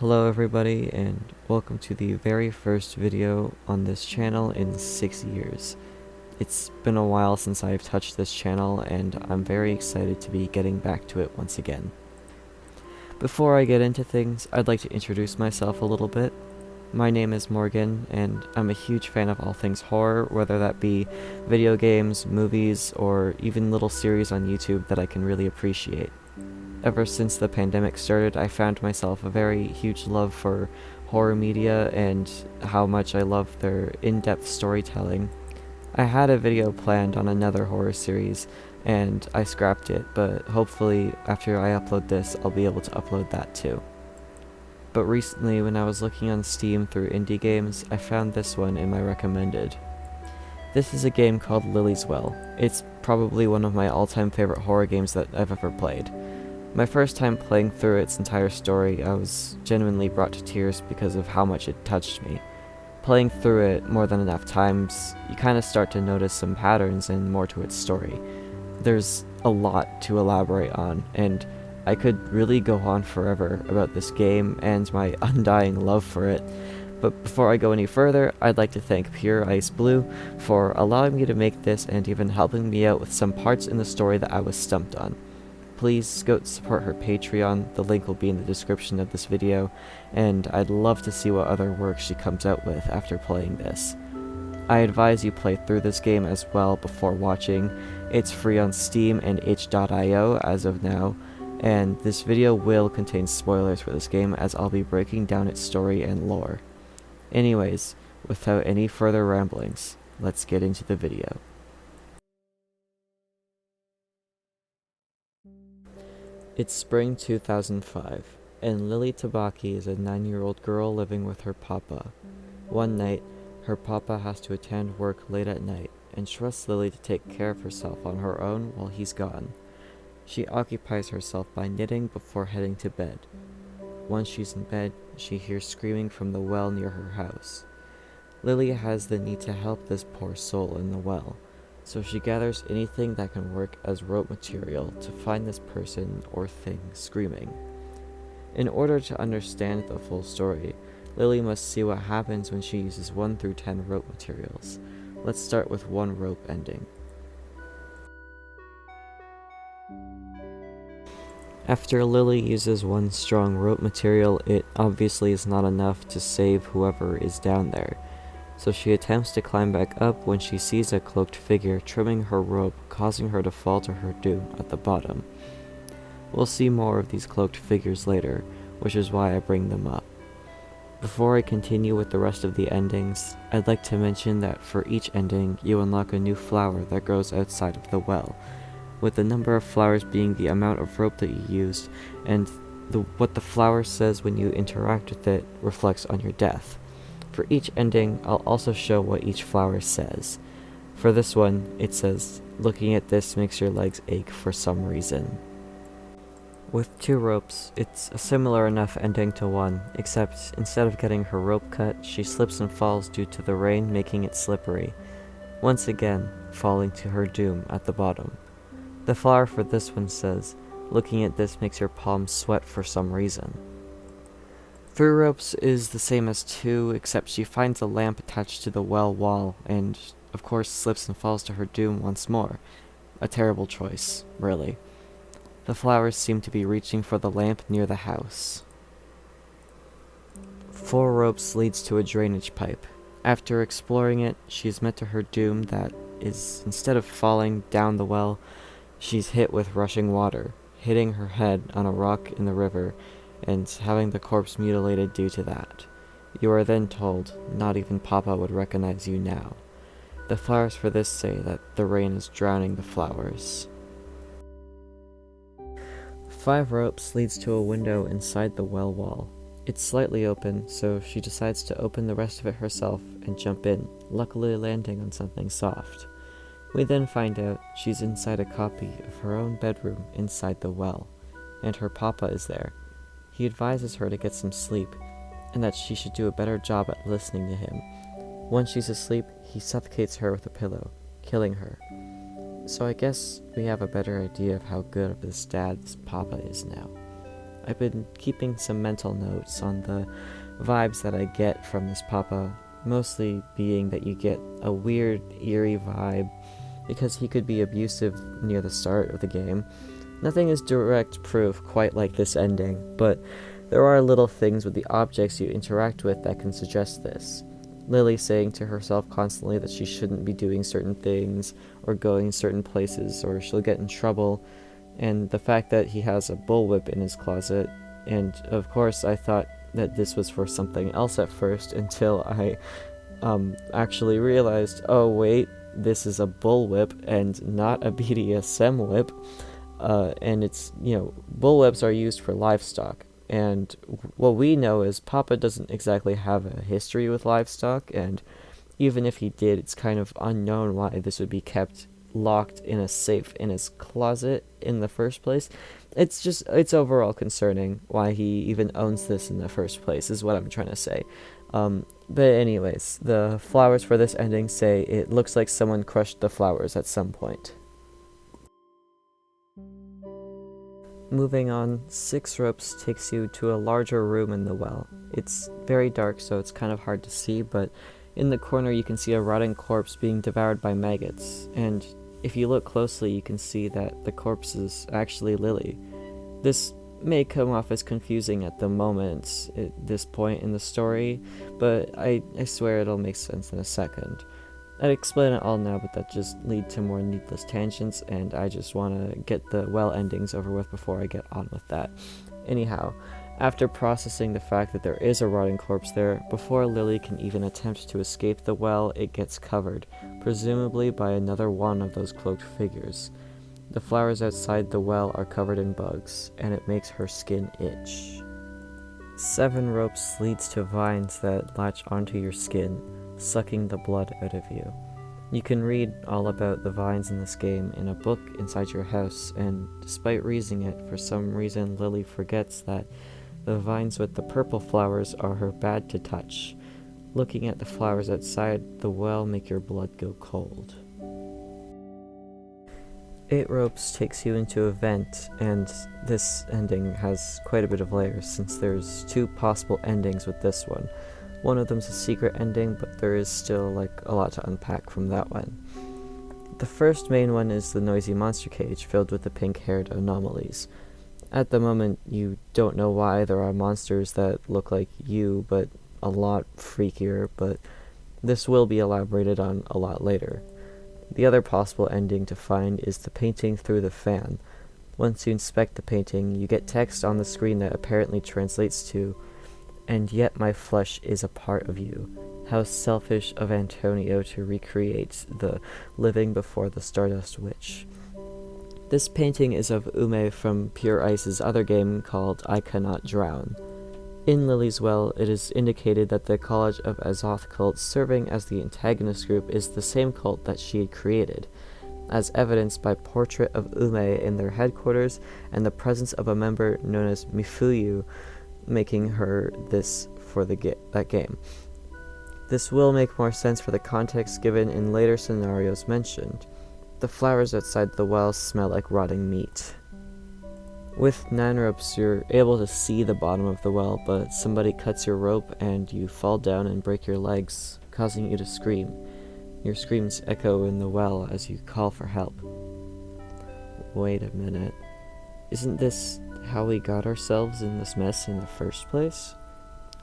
Hello everybody, and welcome to the very first video on this channel in 6 years. It's been a while since I've touched this channel, and I'm very excited to be getting back to it once again. Before I get into things, I'd like to introduce myself a little bit. My name is Morgan, and I'm a huge fan of all things horror, whether that be video games, movies, or even little series on YouTube that I can really appreciate. Ever since the pandemic started, I found myself a very huge love for horror media and how much I love their in-depth storytelling. I had a video planned on another horror series, and I scrapped it, but hopefully after I upload this, I'll be able to upload that too. But recently, when I was looking on Steam through indie games, I found this one in my recommended. This is a game called Lily's Well. It's probably one of my all-time favorite horror games that I've ever played. My first time playing through its entire story, I was genuinely brought to tears because of how much it touched me. Playing through it more than enough times, you kind of start to notice some patterns and more to its story. There's a lot to elaborate on, and I could really go on forever about this game and my undying love for it. But before I go any further, I'd like to thank Pure Ice Blue for allowing me to make this and even helping me out with some parts in the story that I was stumped on. Please go support her Patreon, the link will be in the description of this video, and I'd love to see what other work she comes out with after playing this. I advise you play through this game as well before watching. It's free on Steam and itch.io as of now, and this video will contain spoilers for this game as I'll be breaking down its story and lore. Anyways, without any further ramblings, let's get into the video. It's spring 2005, and Lily Tabaki is a 9-year-old girl living with her papa. One night, her papa has to attend work late at night, and trusts Lily to take care of herself on her own while he's gone. She occupies herself by knitting before heading to bed. Once she's in bed, she hears screaming from the well near her house. Lily has the need to help this poor soul in the well, so she gathers anything that can work as rope material to find this person or thing screaming. In order to understand the full story, Lily must see what happens when she uses 1 through 10 rope materials. Let's start with 1 rope ending. After Lily uses 1 strong rope material, it obviously is not enough to save whoever is down there. So she attempts to climb back up when she sees a cloaked figure trimming her rope, causing her to fall to her doom at the bottom. We'll see more of these cloaked figures later, which is why I bring them up. Before I continue with the rest of the endings, I'd like to mention that for each ending, you unlock a new flower that grows outside of the well, with the number of flowers being the amount of rope that you used, and what the flower says when you interact with it reflects on your death. For each ending, I'll also show what each flower says. For this one, it says, "Looking at this makes your legs ache for some reason." With 2 ropes, it's a similar enough ending to 1, except instead of getting her rope cut, she slips and falls due to the rain making it slippery, once again falling to her doom at the bottom. The flower for this one says, "Looking at this makes your palms sweat for some reason." 3 ropes is the same as 2, except she finds a lamp attached to the well wall, and of course slips and falls to her doom once more. A terrible choice, really. The flowers seem to be reaching for the lamp near the house. 4 ropes leads to a drainage pipe. After exploring it, she's met to her doom that is, instead of falling down the well, she's hit with rushing water, hitting her head on a rock in the river, and having the corpse mutilated due to that. You are then told, not even Papa would recognize you now. The flowers for this say that the rain is drowning the flowers. 5 ropes leads to a window inside the well wall. It's slightly open, so she decides to open the rest of it herself and jump in, luckily landing on something soft. We then find out she's inside a copy of her own bedroom inside the well, and her Papa is there. He advises her to get some sleep, and that she should do a better job at listening to him. Once she's asleep, he suffocates her with a pillow, killing her. So I guess we have a better idea of how good of this dad this Papa is now. I've been keeping some mental notes on the vibes that I get from this papa, mostly being that you get a weird, eerie vibe because he could be abusive near the start of the game. Nothing is direct proof quite like this ending, but there are little things with the objects you interact with that can suggest this. Lily saying to herself constantly that she shouldn't be doing certain things or going certain places or she'll get in trouble, and the fact that he has a bullwhip in his closet. And of course I thought that this was for something else at first until I actually realized, oh wait, this is a bullwhip and not a BDSM whip. And it's, bullwhips are used for livestock. And what we know is Papa doesn't exactly have a history with livestock, and even if he did, it's kind of unknown why this would be kept locked in a safe in his closet in the first place. It's overall concerning why he even owns this in the first place, is what I'm trying to say. But anyways, the flowers for this ending say it looks like someone crushed the flowers at some point. Moving on, 6 ropes takes you to a larger room in the well. It's very dark, so it's kind of hard to see, but in the corner you can see a rotting corpse being devoured by maggots, and if you look closely you can see that the corpse is actually Lily. This may come off as confusing at the moment, at this point in the story, but I swear it'll make sense in a second. I'd explain it all now, but that just lead to more needless tangents, and I just want to get the well endings over with before I get on with that. Anyhow, after processing the fact that there is a rotting corpse there, before Lily can even attempt to escape the well, it gets covered, presumably by another one of those cloaked figures. The flowers outside the well are covered in bugs, and it makes her skin itch. 7 ropes leads to vines that latch onto your skin, sucking the blood out of you. You can read all about the vines in this game in a book inside your house, and despite reading it, for some reason Lily forgets that the vines with the purple flowers are her bad to touch. Looking at the flowers outside the well make your blood go cold. 8 ropes takes you into a vent, and this ending has quite a bit of layers since there's 2 possible endings with this one. One of them's a secret ending, but there is still a lot to unpack from that one. The first main one is the noisy monster cage filled with the pink-haired anomalies. At the moment, you don't know why there are monsters that look like you, but a lot freakier, but this will be elaborated on a lot later. The other possible ending to find is the painting through the fan. Once you inspect the painting, you get text on the screen that apparently translates to, "And yet my flesh is a part of you. How selfish of Antonio to recreate the living before the Stardust Witch." This painting is of Ume from Pure Ice's other game called I Cannot Drown. In Lily's Well, it is indicated that the College of Azoth cult serving as the antagonist group is the same cult that she had created, as evidenced by portrait of Ume in their headquarters and the presence of a member known as Mifuyu, making her this for that game. This will make more sense for the context given in later scenarios mentioned. The flowers outside the well smell like rotting meat. With 9 ropes, you're able to see the bottom of the well, but somebody cuts your rope and you fall down and break your legs, causing you to scream. Your screams echo in the well as you call for help. Wait a minute. Isn't this how we got ourselves in this mess in the first place?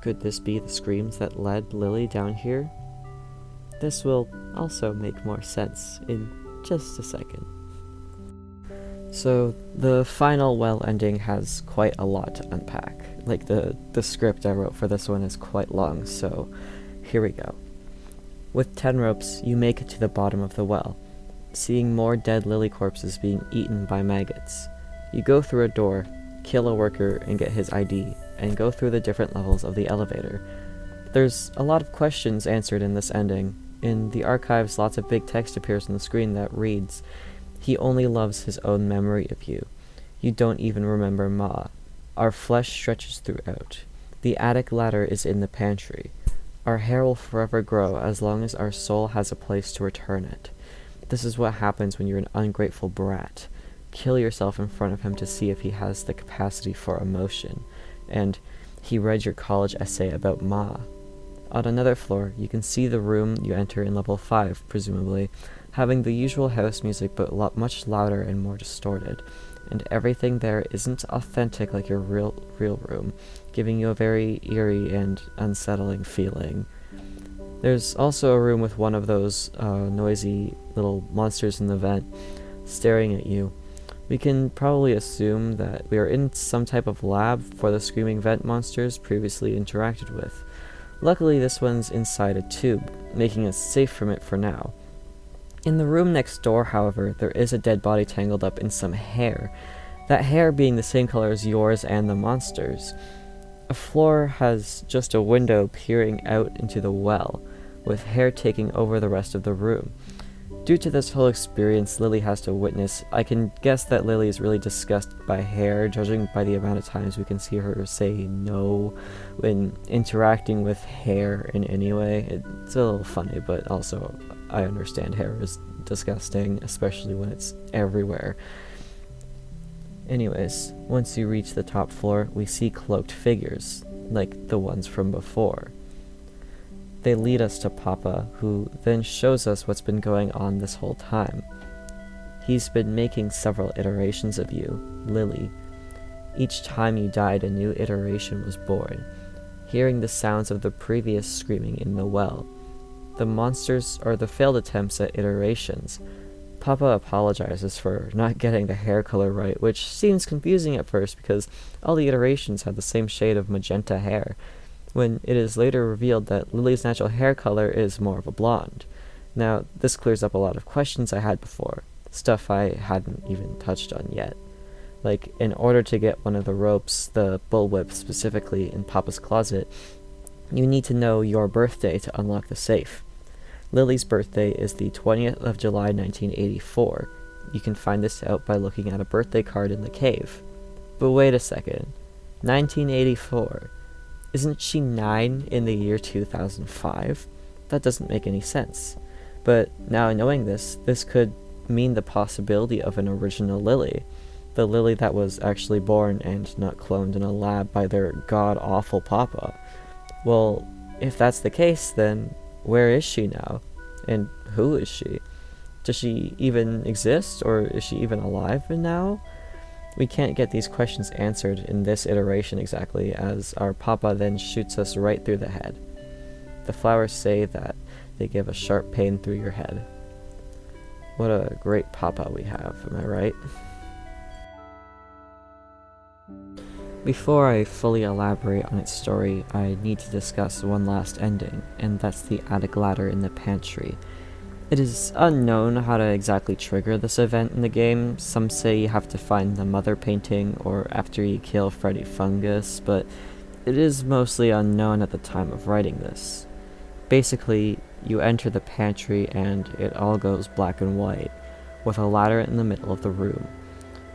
Could this be the screams that led Lily down here? This will also make more sense in just a second. So, the final well ending has quite a lot to unpack. The script I wrote for this one is quite long, so here we go. With 10 ropes, you make it to the bottom of the well, seeing more dead Lily corpses being eaten by maggots. You go through a door, kill a worker and get his ID, and go through the different levels of the elevator. There's a lot of questions answered in this ending. In the archives, lots of big text appears on the screen that reads, "He only loves his own memory of you. You don't even remember Ma. Our flesh stretches throughout. The attic ladder is in the pantry. Our hair will forever grow as long as our soul has a place to return it. This is what happens when you're an ungrateful brat. kill yourself in front of him to see if he has the capacity for emotion, and he read your college essay about Ma. On another floor, you can see the room you enter in level 5, presumably, having the usual house music but much louder and more distorted, and everything there isn't authentic like your real room, giving you a very eerie and unsettling feeling. There's also a room with one of those noisy little monsters in the vent staring at you. We can probably assume that we are in some type of lab for the screaming vent monsters previously interacted with. Luckily, this one's inside a tube, making us safe from it for now. In the room next door, however, there is a dead body tangled up in some hair, that hair being the same color as yours and the monster's. A floor has just a window peering out into the well, with hair taking over the rest of the room. Due to this whole experience Lily has to witness, I can guess that Lily is really disgusted by hair, judging by the amount of times we can see her say no when interacting with hair in any way. It's a little funny, but also I understand hair is disgusting, especially when it's everywhere. Anyways, once you reach the top floor, we see cloaked figures, like the ones from before. They lead us to Papa, who then shows us what's been going on this whole time. He's been making several iterations of you, Lily. Each time you died, a new iteration was born, hearing the sounds of the previous screaming in the well. The monsters are the failed attempts at iterations. Papa apologizes for not getting the hair color right, which seems confusing at first because all the iterations had the same shade of magenta hair, when it is later revealed that Lily's natural hair color is more of a blonde. Now, this clears up a lot of questions I had before, stuff I hadn't even touched on yet. Like, in order to get one of the ropes, the bullwhip specifically, in Papa's closet, you need to know your birthday to unlock the safe. Lily's birthday is the 20th of July 1984. You can find this out by looking at a birthday card in the cave. But wait a second. 1984. Isn't she 9 in the year 2005? That doesn't make any sense. But now knowing this could mean the possibility of an original Lily. The Lily that was actually born and not cloned in a lab by their god-awful Papa. Well, if that's the case, then where is she now? And who is she? Does she even exist, or is she even alive now? We can't get these questions answered in this iteration exactly, as our Papa then shoots us right through the head. The flowers say that they give a sharp pain through your head. What a great Papa we have, am I right? Before I fully elaborate on its story, I need to discuss one last ending, and that's the attic ladder in the pantry. It is unknown how to exactly trigger this event in the game. Some say you have to find the mother painting or after you kill Freddy Fungus, but it is mostly unknown at the time of writing this. Basically, you enter the pantry and it all goes black and white, with a ladder in the middle of the room.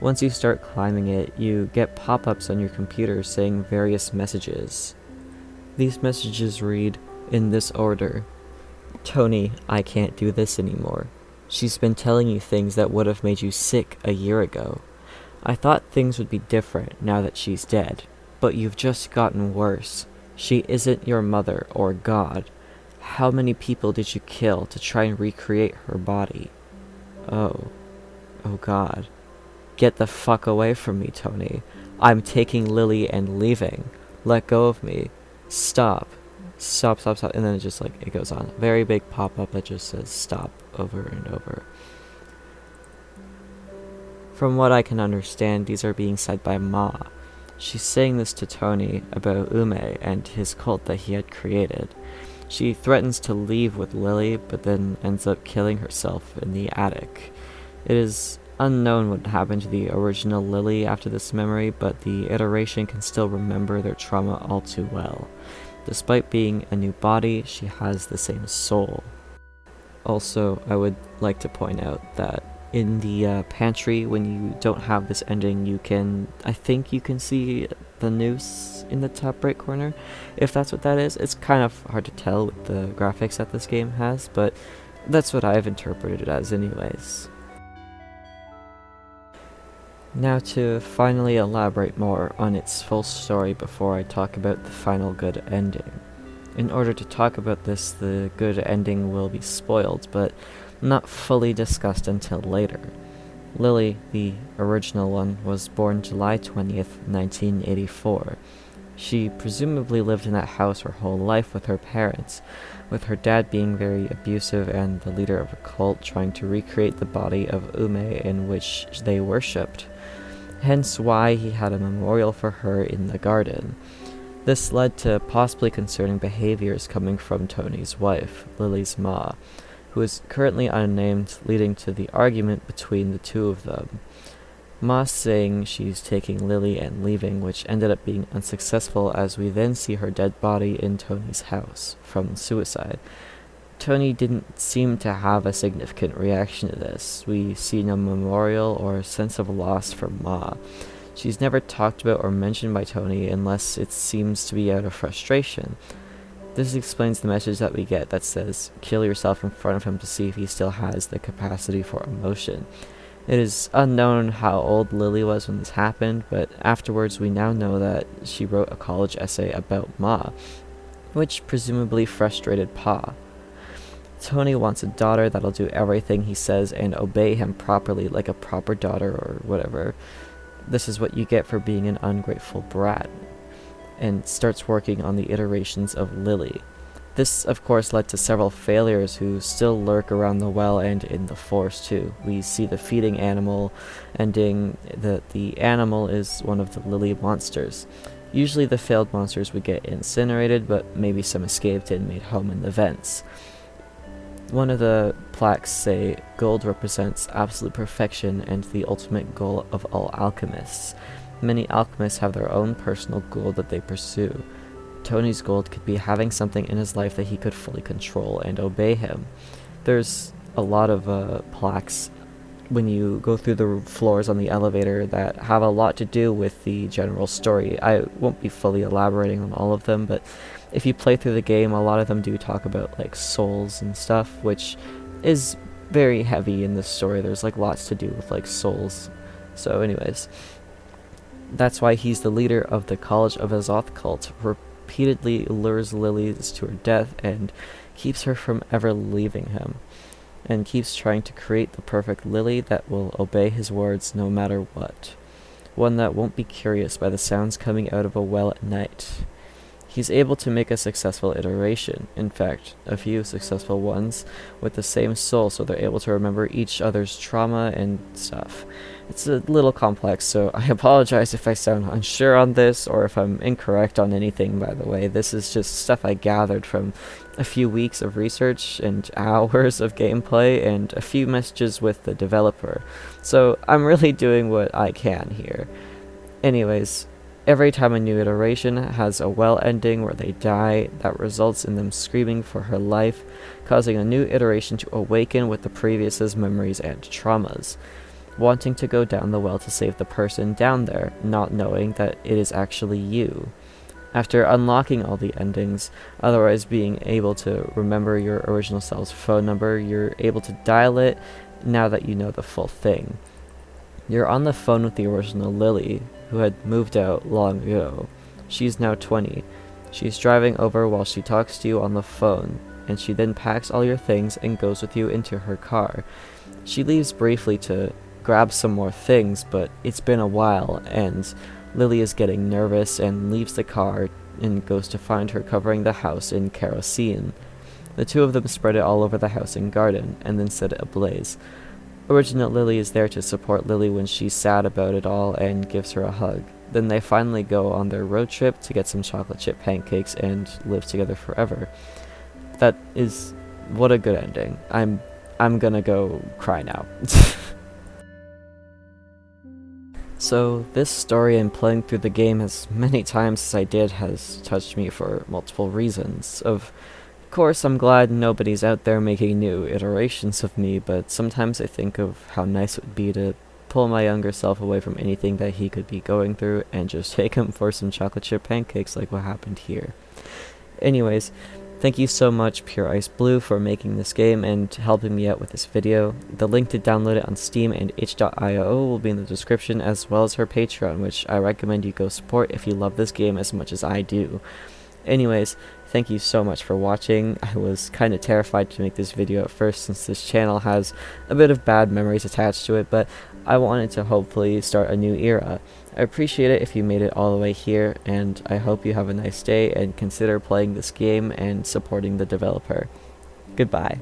Once you start climbing it, you get pop-ups on your computer saying various messages. These messages read, in this order: Tony, I can't do this anymore. She's been telling you things that would have made you sick a year ago. I thought things would be different now that she's dead, but you've just gotten worse. She isn't your mother or God. How many people did you kill to try and recreate her body? Oh God. Get the fuck away from me, Tony. I'm taking Lily and leaving. Let go of me. Stop. Stop. And then it goes on. Very big pop-up that just says stop over and over. From what I can understand, these are being said by Ma. She's saying this to Tony about Ume and his cult that he had created. She threatens to leave with Lily, but then ends up killing herself in the attic. It is unknown what happened to the original Lily after this memory, but the iteration can still remember their trauma all too well. Despite being a new body, she has the same soul. Also, I would like to point out that in the pantry, when you don't have this ending, I think you can see the noose in the top right corner. If that's what that is, it's kind of hard to tell with the graphics that this game has, but that's what I've interpreted it as anyways. Now to finally elaborate more on its full story before I talk about the final good ending. In order to talk about this, the good ending will be spoiled, but not fully discussed until later. Lily, the original one, was born July 20th, 1984. She presumably lived in that house her whole life with her parents, with her dad being very abusive and the leader of a cult trying to recreate the body of Ume in which they worshipped. Hence why he had a memorial for her in the garden. This led to possibly concerning behaviors coming from Tony's wife, Lily's ma, who is currently unnamed, leading to the argument between the two of them. Ma saying she's taking Lily and leaving, which ended up being unsuccessful as we then see her dead body in Tony's house, from suicide. Tony didn't seem to have a significant reaction to this. We see no memorial or sense of loss from Ma. She's never talked about or mentioned by Tony unless it seems to be out of frustration. This explains the message that we get that says, kill yourself in front of him to see if he still has the capacity for emotion. It is unknown how old Lily was when this happened, but afterwards we now know that she wrote a college essay about Ma, which presumably frustrated Pa. Tony wants a daughter that'll do everything he says and obey him properly like a proper daughter or whatever. This is what you get for being an ungrateful brat, and starts working on the iterations of Lily. This, of course, led to several failures who still lurk around the well and in the forest too. We see the feeding animal ending that the animal is one of the Lily monsters. Usually the failed monsters would get incinerated, but maybe some escaped and made home in the vents. One of the plaques say, gold represents absolute perfection and the ultimate goal of all alchemists. Many alchemists have their own personal goal that they pursue. Tony's goal could be having something in his life that he could fully control and obey him. There's a lot of plaques when you go through the floors on the elevator that have a lot to do with the general story. I won't be fully elaborating on all of them, but if you play through the game, a lot of them do talk about like souls and stuff, which is very heavy in this story. There's like lots to do with like souls. So anyways, that's why he's the leader of the College of Azoth cult, repeatedly lures Lily to her death and keeps her from ever leaving him, and keeps trying to create the perfect Lily that will obey his words no matter what. One that won't be curious by the sounds coming out of a well at night. He's able to make a successful iteration, in fact, a few successful ones, with the same soul so they're able to remember each other's trauma and stuff. It's a little complex, so I apologize if I sound unsure on this, or if I'm incorrect on anything, by the way. This is just stuff I gathered from a few weeks of research and hours of gameplay and a few messages with the developer. So I'm really doing what I can here. Anyways, every time a new iteration has a well ending where they die, that results in them screaming for her life, causing a new iteration to awaken with the previous's memories and traumas, wanting to go down the well to save the person down there, not knowing that it is actually you. After unlocking all the endings, otherwise being able to remember your original self's phone number, you're able to dial it now that you know the full thing. You're on the phone with the original Lily, who had moved out long ago. She's now 20. She's driving over while she talks to you on the phone, and she then packs all your things and goes with you into her car. She leaves briefly to grab some more things, but it's been a while, and Lily is getting nervous and leaves the car and goes to find her covering the house in kerosene. The two of them spread it all over the house and garden, and then set it ablaze. Original Lily is there to support Lily when she's sad about it all and gives her a hug. Then they finally go on their road trip to get some chocolate chip pancakes and live together forever. That is, what a good ending. I'm gonna go cry now. So this story and playing through the game as many times as I did has touched me for multiple reasons. Of course, I'm glad nobody's out there making new iterations of me, but sometimes I think of how nice it would be to pull my younger self away from anything that he could be going through and just take him for some chocolate chip pancakes like what happened here. Anyways, Thank you so much Pure Ice Blue for making this game and helping me out with this video. The link to download it on Steam and itch.io will be in the description, as well as her Patreon, which I recommend you go support if you love this game as much as I do. Anyways, thank you so much for watching. I was kind of terrified to make this video at first since this channel has a bit of bad memories attached to it, but I wanted to hopefully start a new era. I appreciate it if you made it all the way here, and I hope you have a nice day and consider playing this game and supporting the developer. Goodbye.